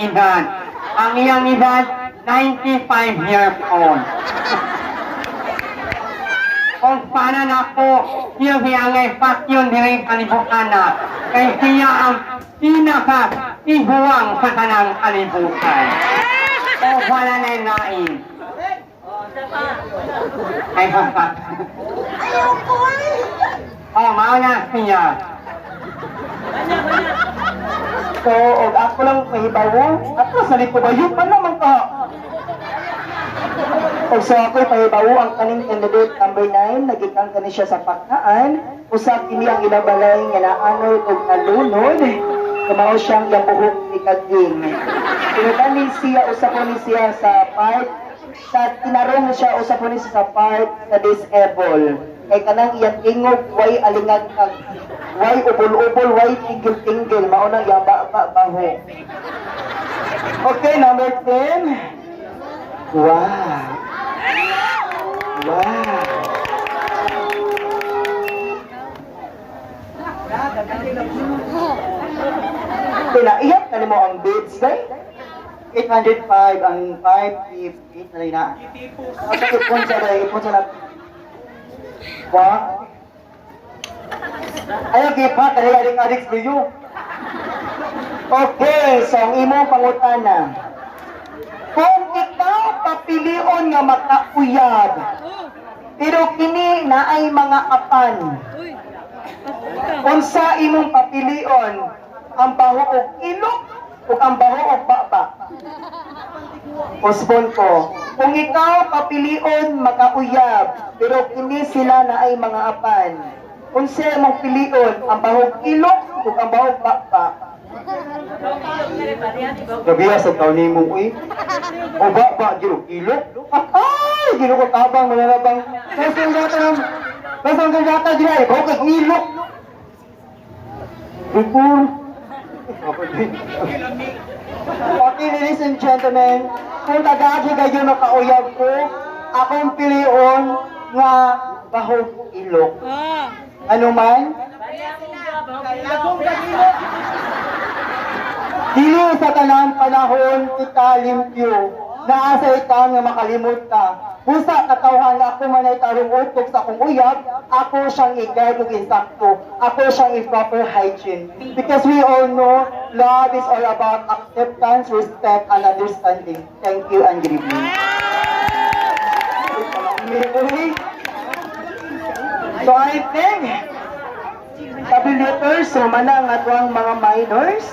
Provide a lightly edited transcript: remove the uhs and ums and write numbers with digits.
edad. Ang iyang edad, 95 years old. Kung paano na po, siya ang pasyon din kalibutan na. Kaya siya ang pinaka-ibuwang sa kanang kalibutan. O wala na nain. Ay, basta. O, mauna siya. So, ako lang pahibawo. Ako, sa lipubayo pa naman ka. So ako'y pahibawo ang kaning candidate number 9, nagikang kani siya sa pakhaan. Usap kini ang ilabalay nga naanoy og nalunod. Kumao siyang yabuhok ni Kaging. Pinutani siya, usap po ni siya sa part, sa tinarong siya, usap po ni siya sa part sa disable. Kay kanang iyang ingog, way alingag kag, way ubol-ubol, way tingil-tingil, maunang iyang baho. Okay, number 10. Wow. Wow. Pinaiyak na mo ang bids, day? 805 ang 558 na rin na. At ipon sa day, ipon sa lang. Wow. Ayaw gipa, kaya adik-adik for you. Okay, so ang imong pangutana. Kung ikaw papilion nga makauyab, pero kini na ay mga apan. Unsa imong papilion, ang baho og ilok o ang baho og baba? Postpone ko. Kung ikaw papilion makauyab, pero kini sila na ay mga apan. Unsa imong pilion, ang baho og ilok o ang baho og baba? Gabiya sa taon ni mo, uy. O ba, ilok? Ay, gino ko tabang, malalabang. Kasang gata dyan, ay, bawag kang ilok. Bukul. Okay, ladies and gentlemen, kung tagagi kayo nakauyab ko, akong pilion nga bahog ilok. Ano man? Dili sa tanang panahon kita limpyo, naasa ita nga makalimot ka. Busa katawhan nga ako man ay tarong utok sa akong uyab, ako siyang i-guide ug insakto, ako siyang i-proper hygiene. Because we all know, love is all about acceptance, respect, and understanding. Thank you, and good evening. So I think, sabi letters, so manang atwang mga minors,